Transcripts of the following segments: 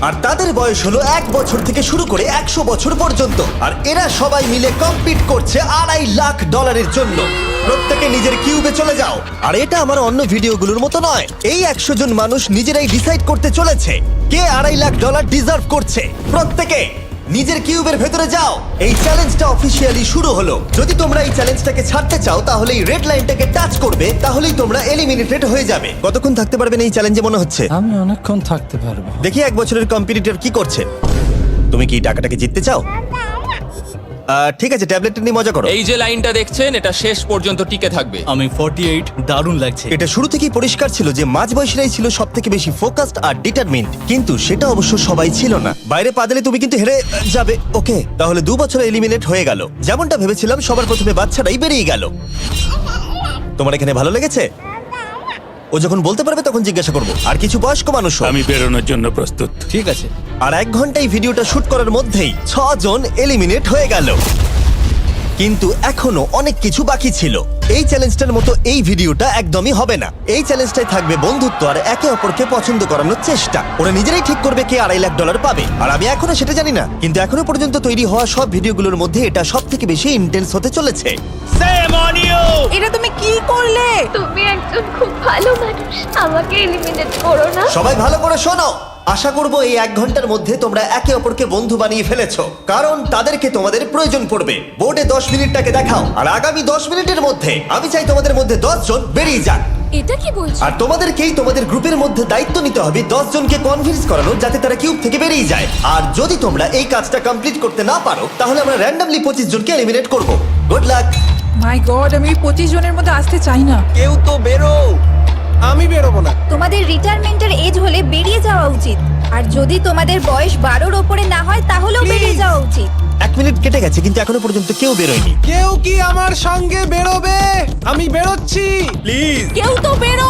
আর তাদের বয়স হলো 1 বছর থেকে শুরু করে 100 বছর পর্যন্ত। আর এরা সবাই মিলে কম্পিট করছে $2.5 লাখ জন্য। প্রত্যেকে নিজের কিউবে চলে যাও। আর এটা আমার অন্য ভিডিওগুলোর মতো নয়, এই 100 জন মানুষ নিজেরাই ডিসাইড করতে চলেছে কে $2.5 লাখ ডিজার্ভ করছে। প্রত্যেকে নিজের কিউবের ভেতরে যাও। এই চ্যালেঞ্জটা অফিসিয়ালি শুরু হলো। যদি তোমরা এই চ্যালেঞ্জটাকে ছাড়তে চাও তাহলে এই রেড লাইনটাকে টাচ করবে, তাহলেই তোমরা এলিমিনেটেড হয়ে যাবে। কতক্ষণ থাকতে পারবেন এই চ্যালেঞ্জে মনে হচ্ছে? আমি অনেকক্ষণ থাকতে পারবো। দেখি 1 বছরের কম্পিটিটর কি করছে। তুমি কি টাকাটাকে জিততে চাও? ঠিক আছে, ট্যাবলেটটা নিয়ে মজা করো। এই যে লাইনটা দেখছেন এটা শেষ পর্যন্ত টিকে থাকবে। আমি 48, দারুণ লাগছে। এটা শুরু থেকেই পরিষ্কার ছিল যে মাঝবয়সীরাই ছিল সব থেকে বেশি ফোকাসড আর ডিটারমিন্ড, কিন্তু সেটা অবশ্য সবাই ছিল না। বাইরে পা দিলে তুমি কিন্তু হেরে যাবে। ওকে, তাহলে 2 বছরে এলিমিনেট হয়ে গেল। যেমনটা ভেবেছিলাম, সবার প্রথমে বাচ্চারাই বেরিয়ে গেল। তোমার এখানে ভালো লেগেছে? ও যখন বলতে পারবে তখন জিজ্ঞাসা করবো। আর কিছু বয়স্ক মানুষ। আমি বেরোনোর জন্য প্রস্তুত। ঠিক আছে। আর 1 ঘন্টায় ভিডিওটা শুট করার মধ্যেই 6 জন এলিমিনেট হয়ে গেল। কিন্তু এখনো অনেক কিছু বাকি ছিল। এই চ্যালেঞ্জটার মতো এই ভিডিওটা একদমই হবে না। এই চ্যালেঞ্জটাই থাকবে বন্ধুত্ব আর একে অপরকে পছন্দ করানোর চেষ্টা। ওরা নিজেরাই ঠিক করবে কে $2.5 লাখ পাবে। আর আমি এখনো সেটা জানি না, কিন্তু এখনো পর্যন্ত তৈরি হওয়া সব ভিডিওগুলোর মধ্যে এটা সব থেকে বেশি ইন্টেন্স হতে চলেছে। এটা তুমি কি করলে? তুমি একজন খুব ভালো মানুষ, আমাকে এলিমিনেট করো না। সবাই ভালো করে শোনো। আশা করব এই 1 ঘন্টার মধ্যে তোমরা একে অপরকে বন্ধু বানিয়ে ফেলেছো, কারণ তাদেরকে তোমাদের প্রয়োজন পড়বে। বোর্ডে 10 মিনিটটাকে দেখাও, আর আগামী 10 মিনিটের মধ্যে আমি চাই তোমাদের মধ্যে 10 জন বেরিয়ে যাক। এটা কি বলছো? আর তোমাদেরকেই তোমাদের গ্রুপের মধ্যে দায়িত্ব নিতে হবে 10 জনকে কনভিন্স করানোর, যাতে তারা কিউব থেকে বেরিয়ে যায়। আর যদি তোমরা এই কাজটা কমপ্লিট করতে না পারো তাহলে আমরা র্যান্ডমলি 25 জনকে এলিমিনেট করব। Good luck. মাই গড, আমি 25 জনের মধ্যে আসতে চাই না। কেউ তো বেরো। আমি বেরোবো না। তোমাদের রিটায়ারমেন্টের এজ হলে বেরিয়ে যাওয়া উচিত। আর যদি তোমাদের বয়স 12-র ওপরে না হয় তাহলেও বেরিয়ে যাওয়া উচিত। 1 মিনিট কেটে গেছে কিন্তু এখনো পর্যন্ত কেউ বেরোয়নি। কেউ কি আমার সঙ্গে বেরোবে? আমি বেরোচ্ছি। প্লিজ। কেউ তো বেরো।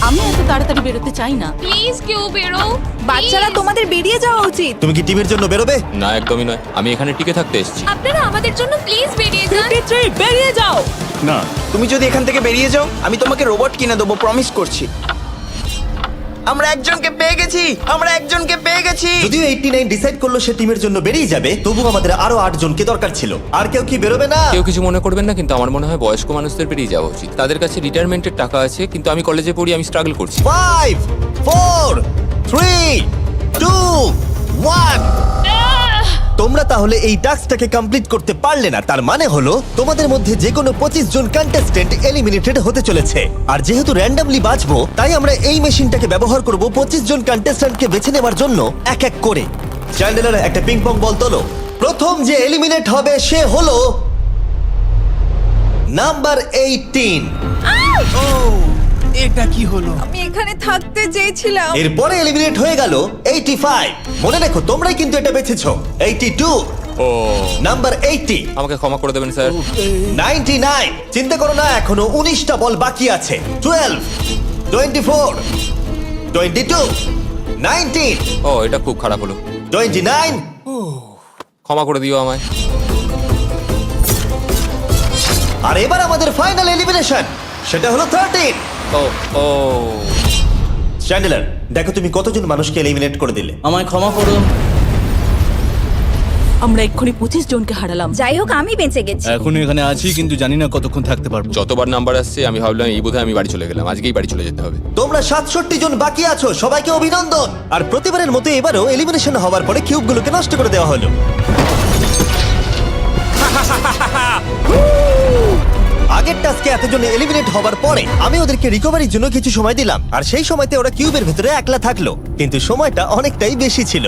আমি এত তাড়াতাড়ি বেরোতে চাই না। প্লিজ কেউ বেরো। বাচ্চারা, তোমাদের বেরিয়ে যাওয়া উচিত। তুমি কি টিমের জন্য বেরোবে? না, একদমই নয়। আমি এখানে টিকে থাকতে এসেছি। আপনারা আমাদের জন্য প্লিজ বেরিয়ে যান। 53, বেরিয়ে যাও। না, তুমি যদি এখান থেকে বেরিয়ে যাও আমি তোমাকে রোবট কিনে দেবো, প্রমিস করছি। আমরা একজনকে পেয়ে গেছি। যদিও 89 ডিসাইড করলো সে টিমের জন্য বেরিয়ে যাবে, তবু আমাদের আরো 8 জনকে দরকার ছিল। আর কেউ কি বেরোবে না? কেউ কিছু মনে করবেন না, কিন্তু আমার মনে হয় বয়স্ক মানুষদের বেরিয়ে যাওয়া উচিত। তাদের কাছে রিটায়ারমেন্টের টাকা আছে, কিন্তু আমি কলেজে পড়ি, আমি স্ট্রাগল করছি। 5 4 3 2 1। তোমরা তাহলে এই টাস্কটাকে কমপ্লিট করতে পারলে না, তার মানে হলো তোমাদের মধ্যে যে কোনো 25 জন কন্টেস্টেন্ট এলিমিনেটেড হতে চলেছে। আর যেহেতু র্যান্ডমলি বাঁচবো, তাই আমরা এই মেশিনটাকে ব্যবহার করব 25 জন কন্টেস্টেন্টকে বেছে নেওয়ার জন্য এক এক করে। চ্যান্ডেলার, একটা পিং পং বল তোলো। প্রথম যে এলিমিনেট হবে সে হলো নাম্বার 18। এটা কি হলো? আমি এখানে থাকতে চেয়েছিলাম। এরপরে এলিমিনেট হয়ে গেল 85। মনে রেখো তোমরাই কিন্তু এটা বেছেছো। 82, ও, নাম্বার 80, আমাকে ক্ষমা করে দেবেন স্যার। 99। চিন্তা করো না, এখনো 19টা বল বাকি আছে। 12, 24, 22, 19, ও, এটা খুব খারাপ হলো। 29। ক্ষমা করে দিও আমায়। আর এবার আমাদের ফাইনাল এলিমিনেশন, সেটা হলো 13। ও ও, চ্যান্ডেলার, দেখো তুমি কতজন মানুষকে এলিমিনেট করে দিলে। আমায় ক্ষমা করুন। আমরা এক্ষুনি 25 জনকে হারালাম। যাই হোক, আমি বেঁচে গেছি। এখনো এখানে আছি, কিন্তু জানি না কতক্ষণ থাকতে পারবো। যতবার নাম্বার আসছে আমি ভাবলাম এই বোধহয় আমি বাড়ি চলে গেলাম, আজকেই বাড়ি চলে যেতে হবে। তোমরা 67 জন বাকি আছো, সবাইকে অভিনন্দন। আর প্রতিবারের মতো এবারও এলিমিনেশন হওয়ার পরে কিউবগুলোকে নষ্ট করে দেওয়া হলো। আগের টাস্কে এতজন এলিমিনেট হওয়ার পরে আমি ওদেরকে রিকভারির জন্য কিছু সময় দিলাম, আর সেই সময়তে ওরা কিউবের ভিতরে একলা থাকলো, কিন্তু সময়টা অনেকটাই বেশি ছিল।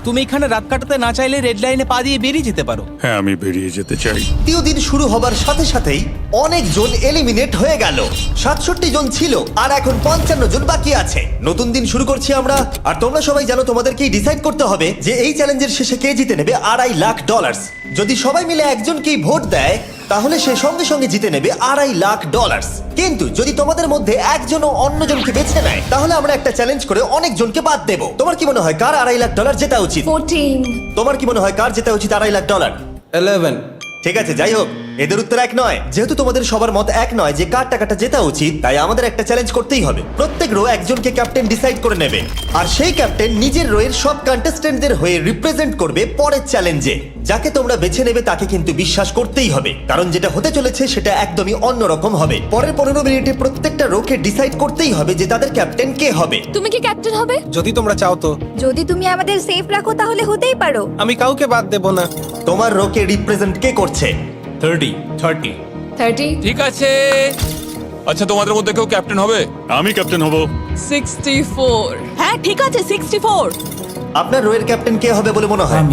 তুমি এখানে রাত কাটাতে না চাইলে রেড লাইনে পা দিয়ে বেরিয়ে যেতে পারো। হ্যাঁ, আমি বেরিয়ে যেতে চাই। তৃতীয় দিন শুরু হবার সাথে সাথেই অনেক জন এলিমিনেট হয়ে গেল। 67 জন ছিল, আর এখন 55 জন বাকি আছে। নতুন দিন শুরু করছি আমরা, আর তোমরা সবাই জানো তোমাদেরকেই ডিসাইড করতে হবে যে এই চ্যালেঞ্জের শেষে কে জিতে নেবে $2.5 লাখ। যদি সবাই মিলে একজনকেই ভোট দেয় তাহলে সে সঙ্গে সঙ্গে জিতে নেবে $2.5 লাখ। কিন্তু যদি তোমাদের মধ্যে একজনও অন্যজনকে বেছে নেয় তাহলে আমরা একটা চ্যালেঞ্জ করে অনেক জনকে বাদ দেব। তোমার কি মনে হয় কার $2.5 লাখ জেতা উচিত? 14। তোমার কি মনে হয় কার জেতা উচিত $2.5 লাখ? 11। ঠিক আছে, যাই হোক, এদের উত্তর এক নয়। যেহেতু তোমাদের সবার মত এক নয় যে কার টাকাটা জেতা উচিত, তাই আমাদের একটা চ্যালেঞ্জ করতেই হবে। প্রত্যেক রো একজনকে ক্যাপ্টেন ডিসাইড করে নেবে, আর সেই ক্যাপ্টেন নিজের রোয়ের সব কন্টেস্টেন্টদের হয়ে রিপ্রেজেন্ট করবে পরের চ্যালেঞ্জে। যাকে তোমরা বেছে নেবে তাকে কিন্তু বিশ্বাস করতেই হবে, কারণ যেটা হতে চলেছে সেটা একদমই অন্যরকম হবে। পরের 15 মিনিটে প্রত্যেকটা রোকে ডিসাইড করতেই হবে যে তাদের ক্যাপ্টেন কে হবে। তুমি কি ক্যাপ্টেন হবে? যদি তোমরা চাও তো। যদি তুমি আমাদের সেফ রাখো তাহলে হতেই পারো। আমি কাউকে বাদ দেব না। তোমার রোকে রিপ্রেজেন্ট কে করছে? 30 ঠিক আছে। আচ্ছা, তোমাদের মধ্যে কেউ ক্যাপ্টেন হবে? আমি ক্যাপ্টেন হব। 64 হ্যাঁ ঠিক আছে 64। আপনার রোয়ের ক্যাপ্টেন কে হবে বলে মনে হয়?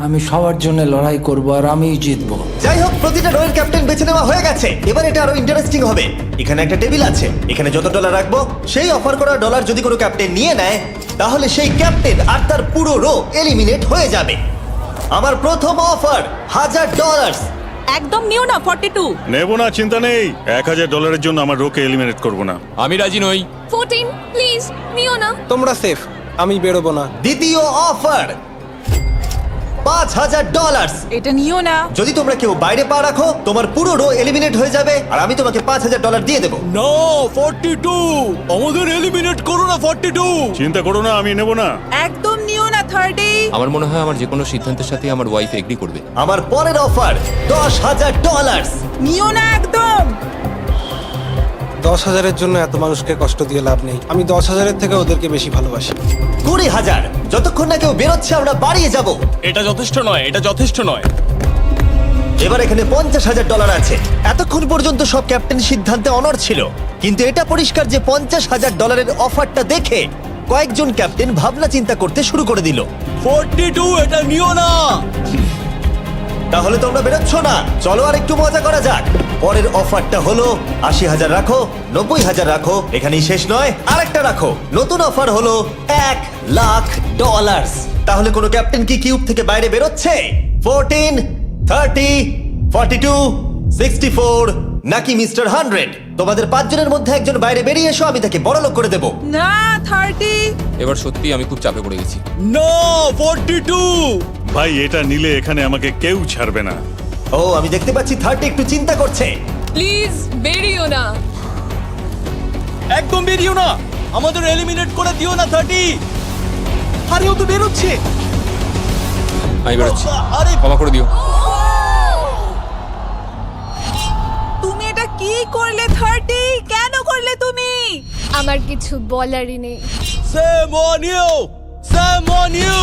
আমি সবার জন্য লড়াই করব আর আমিই জিতবো। যাই হোক, প্রতিটা রোয়ের ক্যাপ্টেন বেছে নেওয়া হয়ে গেছে। এবার এটা আরো ইন্টারেস্টিং হবে। এখানে একটা টেবিল আছে, এখানে যত ডলার রাখবো সেই অফার করা ডলার যদি কোনো ক্যাপ্টেন নিয়ে নেয়, তাহলে সেই ক্যাপ্টেন আর তার পুরো রো এলিমিনেট হয়ে যাবে। আমার প্রথম অফার $1000। একদম নিও না 42। নেব না, চিন্তা নেই। $1000 জন্য আমার রোকে এলিমিনেট করব না। আমি রাজি নই। 14 প্লিজ নিও না। তোমরা সেফ, আমি বেরোবো না। দ্বিতীয় অফার $5000। এটা নিও না। যদি তোমরা কেউ বাইরে পা রাখো, তোমার পুরো রো এলিমিনেট হয়ে যাবে, আর আমি তোমাকে $5000 দিয়ে দেবো। নো 42, আমাদের এলিমিনেট করো না 42। চিন্তা করো না, আমি নেব না। একদম নিও না 30। আমার মনে হয় আমার যে কোনো সিদ্ধান্তের সাথে আমার ওয়াইফ এগ্রি করবে। আমার পরের অফার $10000। নিও না একদম। 10,000-এর জন্য এত মানুষকে কষ্ট দিয়ে লাভ নেই। আমি 10,000-এর থেকে ওদেরকে বেশি ভালোবাসি। 20,000। যতক্ষণ না কেউ বেরোচ্ছে আমরা বাড়িয়ে যাব। এটা যথেষ্ট নয়, এটা যথেষ্ট নয়। এবার এখানে $50,000 আছে। এতক্ষণ পর্যন্ত সব ক্যাপ্টেন সিদ্ধান্তে অনড় ছিল, কিন্তু এটা পরিষ্কার যে $50,000 অফারটা দেখে কয়েকজন ক্যাপ্টেন ভাবনা চিন্তা করতে শুরু করে দিল। 42, এটা নিও না। তাহলে তোমরা বেরোচ্ছ না? চলো আর একটু মজা করা যাক। পরের অফারটা হলো 80,000 রাখো, 90,000 রাখো, এখানেই শেষ নয়, আরেকটা রাখো। নতুন অফার হলো $1,00,000। তাহলে কোনো ক্যাপ্টেন কি কিউব থেকে বাইরে বেরোচ্ছে? 14, 30, 42, 64 নাকি মিস্টার 100? তোমাদের 5 জনের মধ্যে একজন বাইরে বেরিয়ে এসো, আমি তাকে বড়লোক করে দেবো। না 30। এবার সত্যি আমি খুব চাপে পড়ে গেছি। নো 42। ভাই, এটা নিলে এখানে আমাকে কেউ ছাড়বে না। ও, আমি দেখতে পাচ্ছি 30 একটু চিন্তা করছে। প্লিজ বেরিও না। একদম বেরিও না, আমাদের এলিমিনেট করে দিও না 30। আরে ও তো বেরোচ্ছে। আমি বেরোচ্ছি, আরে ক্ষমা করে দিও। তুমি এটা কি করলে 30? কেন করলে তুমি? আমার কিছু বলারই নেই। Same on you, same on you.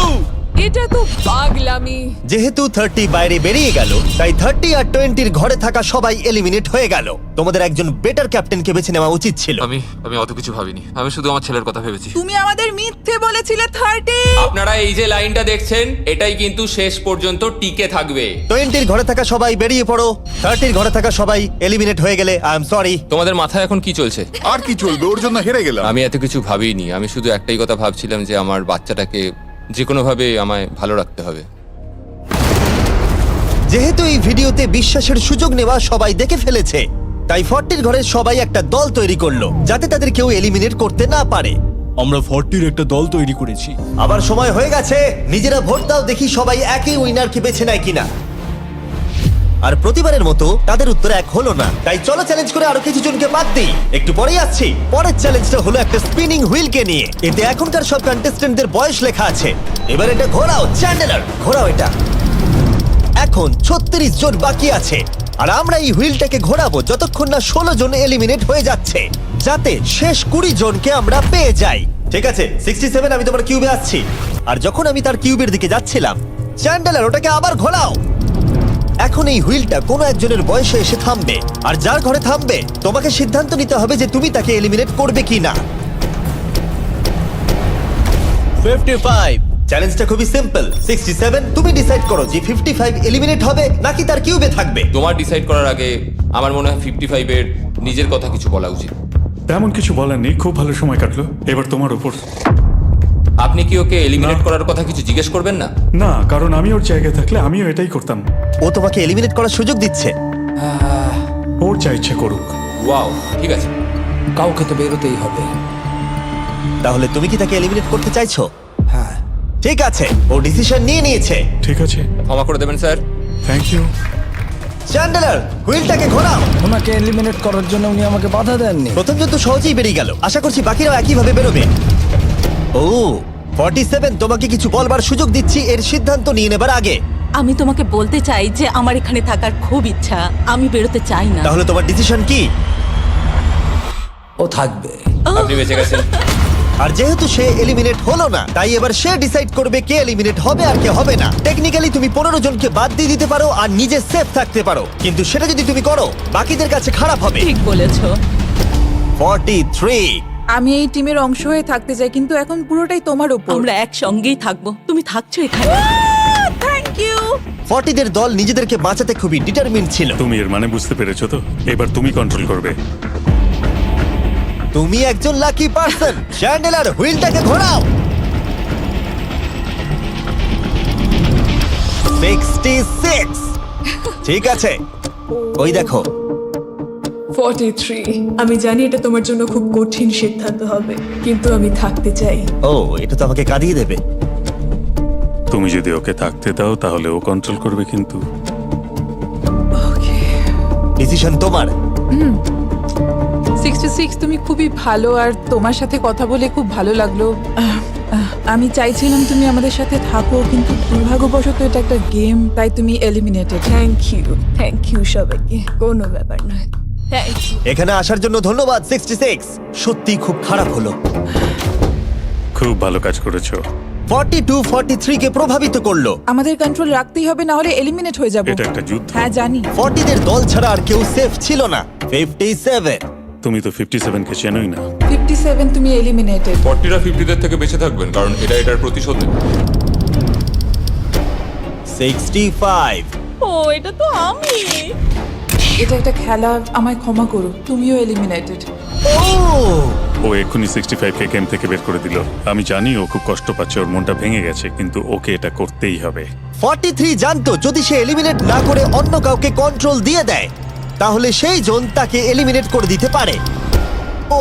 এটা তো পাগলামি। যেহেতু 30 বাইরে বেরিয়ে গেল, তাই 30 আর 20-র ঘরে থাকা সবাই এলিমিনেট হয়ে গেল। তোমাদের একজন বেটার ক্যাপ্টেনকে বেছে নেওয়া উচিত ছিল। আমি অত কিছু ভাবিনি, আমি শুধু আমার ছেলের কথা ভেবেছি। তুমি আমাদের মিথ্যে বলেছিলে 30। আপনারা এই যে লাইনটা দেখছেন, এটাই কিন্তু শেষ পর্যন্ত টিকে থাকবে। 20-র ঘরে থাকা সবাই বেরিয়ে পড়ো। 30-র ঘরে থাকা সবাই এলিমিনেট হয়ে গেলে আই এম সরি। তোমাদের মাথায় এখন কি চলছে? আর কি চলবে, ওর জন্য হেরে গেলাম। আমি এত কিছু ভাবিনি, আমি শুধু একটাই কথা ভাবছিলাম যে আমার বাচ্চাটাকে যে কোনোভাবে আমায় ভালো রাখতে হবে। যেহেতু এই ভিডিওতে বিশ্বাসের সুযোগ নেওয়া সবাই দেখে ফেলেছে, তাই 40-র ঘরের সবাই একটা দল তৈরি করলো যাতে তাদের কেউ এলিমিনেট করতে না পারে। আমরা 40-র একটা দল তৈরি করেছি। আবার সময় হয়ে গেছে, নিজেরা ভোট দাও, দেখি সবাই একই উইনারকে বেছে নেয় কিনা। আর প্রতিবারের মতো তাদের উত্তর এক হলো না, তাই চলো চ্যালেঞ্জ করে আরো কিছু জনকে বাদ দিই। একটু পরেই আসছি। পরের চ্যালেঞ্জটা হলো একটা স্পিনিং হুইলকে নিয়ে। এতে এখনকার সব কন্টেস্টেন্টদের বয়স লেখা আছে। এবার এটা ঘোরাও, চ্যান্ডেলার ঘোরাও এটা। এখন 36 জন বাকি আছে, আর আমরা এই হুইলটাকে ঘোরাবো যতক্ষণ না 16 জন এলিমিনেট হয়ে যাচ্ছে, যাতে শেষ 20 জনকে আমরা পেয়ে যাই। ঠিক আছে 67, আমি তোমার কিউবে আসছি। আর যখন আমি তার কিউবের দিকে যাচ্ছিলাম, চ্যান্ডেলার ওটাকে আবার ঘোরাও। এখন এই হুইলটা কোনো একজনের বয়সে এসে থামবে, আর যার ঘরে থামবে তোমাকে সিদ্ধান্ত নিতে হবে যে তুমি তাকে এলিমিনেট করবে কি না। 55। চ্যালেঞ্জটা খুবই সিম্পল। 67, তুমি ডিসাইড করো যে 55 এলিমিনেট হবে নাকি তার কিউবে থাকবে। তোমার ডিসাইড করার আগে আমার মনে হয় 55-এর নিজের কথা কিছু বলা উচিত। তেমন কিছু বলার নেই, খুব ভালো সময় কাটলো। এবার তোমার উপর। আপনি কি ওকে এলিমিনেট করার কথা কিছু জিজ্ঞেস করবেন না? না, কারণ আমি ওর জায়গায় থাকলে আমিও এটাই করতাম। ও তোমাকে এলিমিনেট করার সুযোগ দিচ্ছে। ওর যা ইচ্ছে করুক। ওয়াও, ঠিক আছে। কাউকে তো বেরোতেই হবে। তাহলে তুমি কি তাকে এলিমিনেট করতে চাইছো? হ্যাঁ। ঠিক আছে, ও ডিসিশন নিয়ে নিয়েছে। ঠিক আছে, ক্ষমা করে দেবেন স্যার। Thank you. চ্যান্ডেলার হুইলটাকে ঘোরাও। ওনাকে এলিমিনেট করার জন্য উনি আমাকে বাধা দেননি। প্রথম জন তো সহজেই বেরিয়ে গেল, আশা করছি বাকিরাও একইভাবে বেরোবে। ও 47, তোমাকে কিছু বলবার সুযোগ দিচ্ছি এর সিদ্ধান্ত নিয়ে নেবার আগে। আমি তোমাকে বলতে চাই যে আমার এখানে থাকার খুব ইচ্ছা, আমি বেরোতে চাই না। তাহলে তোমার ডিসিশন কি? ও থাকবে। আপনি বেঁচে গেছেন। আর যেহেতু সে এলিমিনেট হলো না, তাই এবার সে ডিসাইড করবে কে এলিমিনেট হবে আর কে হবে না। টেকনিক্যালি তুমি 15 জনকে বাদ দিয়ে দিতে পারো আর নিজে সেফ থাকতে পারো, কিন্তু সেটা যদি তুমি করো বাকিদের কাছে খারাপ হবে। ঠিক বলেছো। 43। আমি এই টিমের অংশ হয়ে থাকতে চাই, কিন্তু এখন পুরোটাই তোমার উপর। আমরা একসঙ্গেই থাকবো, তুমি থাকছো এখানে। Thank you. 40 দের দল নিজেদেরকে বাঁচাতে খুবই ডিটারমিন ছিল। তুমি এর মানে বুঝতে পেরেছো তো? এবার তুমি কন্ট্রোল করবে। তুমি একজন লাকি পারসন। চ্যান্ডেলার হুইলটাকে ঘোরাও। 66। ঠিক আছে, ওই দেখো। 43। আমি জানি এটা তোমার জন্য খুব কঠিন সিদ্ধান্ত হবে, কিন্তু আমি থাকতে চাই। ও, এটা তো আমাকে কাঁদিয়ে দেবে। তুমি যদি ওকে থাকতে দাও তাহলে ও কন্ট্রোল করবে, কিন্তু ডিসিশন তোমার। 66, তুমি খুবই ভালো আর তোমার সাথে কথা বলে খুব ভালো লাগলো। আমি চাইছিলাম তুমি আমাদের সাথে থাকো, কিন্তু দুর্ভাগ্যবশত এটা একটা গেম, তাই তুমি এলিমিনেটেড। থ্যাংক ইউ সবাইকে, কোনো ব্যাপার নয়। Thank you. এখানে আসার জন্য ধন্যবাদ 66। সত্যি খুব খারাপ হলো। খুব ভালো কাজ করেছো। 42 43 কে প্রভাবিত করলো। আমাদের কন্ট্রোল রাখতেই হবে, না হলে এলিমিনেট হয়ে যাব। এটা একটা যুদ্ধ। হ্যাঁ জানি। 40 দের দল ছাড়া আর কেউ সেফ ছিল না। 57। তুমি তো 57 কে চেনোই না। 57, তুমি এলিমিনেটেড। 40রা 50দের থেকে বেঁচে থাকবেন, কারণ এটা এটার প্রতিশোধ নেবে। 65। ও, এটা তো আমি। এটা একটা খেলা, আমায় ক্ষমা করো, তুমিও এলিমিনেটেড। ও, ও এক্ষুনি 65 কে গেম থেকে বের করে দিল। আমি জানি ও খুব কষ্ট পাচ্ছে, ওর মনটা ভেঙে গেছে, কিন্তু ওকে এটা করতেই হবে। 43 জানতো যদি সে এলিমিনেট না করে অন্য কাউকে কন্ট্রোল দিয়ে দেয়, তাহলে সেই জন তাকে এলিমিনেট করে দিতে পারে। ও,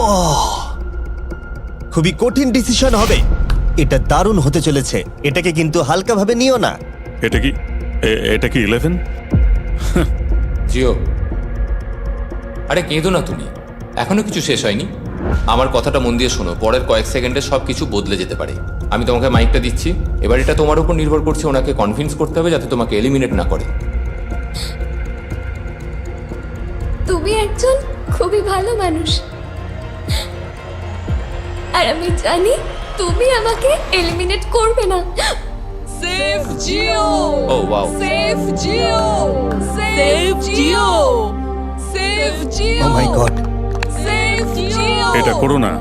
খুবই কঠিন ডিসিশন হবে। এটা দারুণ হতে চলেছে। এটাকে কিন্তু হালকাভাবে নিও না। এটা কি 11? জিও, আরে কেঁদো না তুমি, এখনো কিছু শেষ হয়নি। আমার কথাটা মন দিয়ে শোনো, পরের কয়েক সেকেন্ডে সবকিছু বদলে যেতে পারে। আমি তোমাকে মাইকটা দিচ্ছি, এবার এটা তোমার উপর নির্ভর করছে। ওনাকে কনভিন্স করতে হবে যাতে তোমাকে এলিমিনেট না করে। তুমি একজন খুবই ভালো মানুষ, আর আমি জানি তুমি আমাকে এলিমিনেট করবে না। Save Jio. Oh wow, save Jio. Save Jio. Save Jio. Oh my god. Save Jio. এটা করো না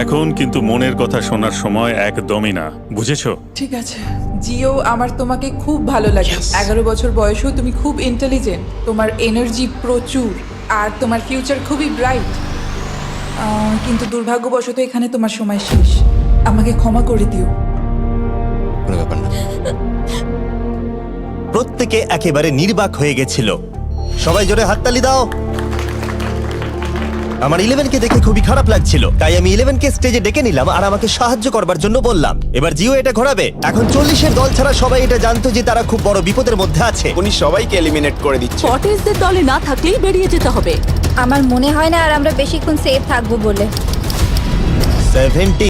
এখন, কিন্তু মনের কথা শোনার সময় একদমই না, বুঝেছো? ঠিক আছে জিও, আমার তোমাকে খুব ভালো লাগে। 11 বছর বয়সেও তুমি খুব ইন্টেলিজেন্ট, তোমার এনার্জি প্রচুর, আর তোমার ফিউচার খুবই ব্রাইট। কিন্তু দুর্ভাগ্যবশত এখানে তোমার সময় শেষ। আমাকে ক্ষমা করে দিও। কোনো ব্যাপার না। প্রত্যেকে একেবারে নির্বাক হয়ে গেছিল। সবাই জোরে হাততালি দাও। আমার 11 কে দেখে খুবই খারাপ লাগছিল, তাই আমি 11 কে স্টেজে ডেকে নিলাম আর আমাকে সাহায্য করবার জন্য বললাম। এবার জিও এটা ঘোরাবে। এখন 40 এর দল ছাড়া সবাই এটা জানতো যে তারা খুব বড় বিপদের মধ্যে আছে। উনি সবাইকে এলিমিনেট করে দিচ্ছে। 40দের দলে না থাকলেই বেরিয়ে যেতে হবে। আমার মনে হয় না আর আমরা বেশিক্ষণ সেফ থাকবো বলে। 70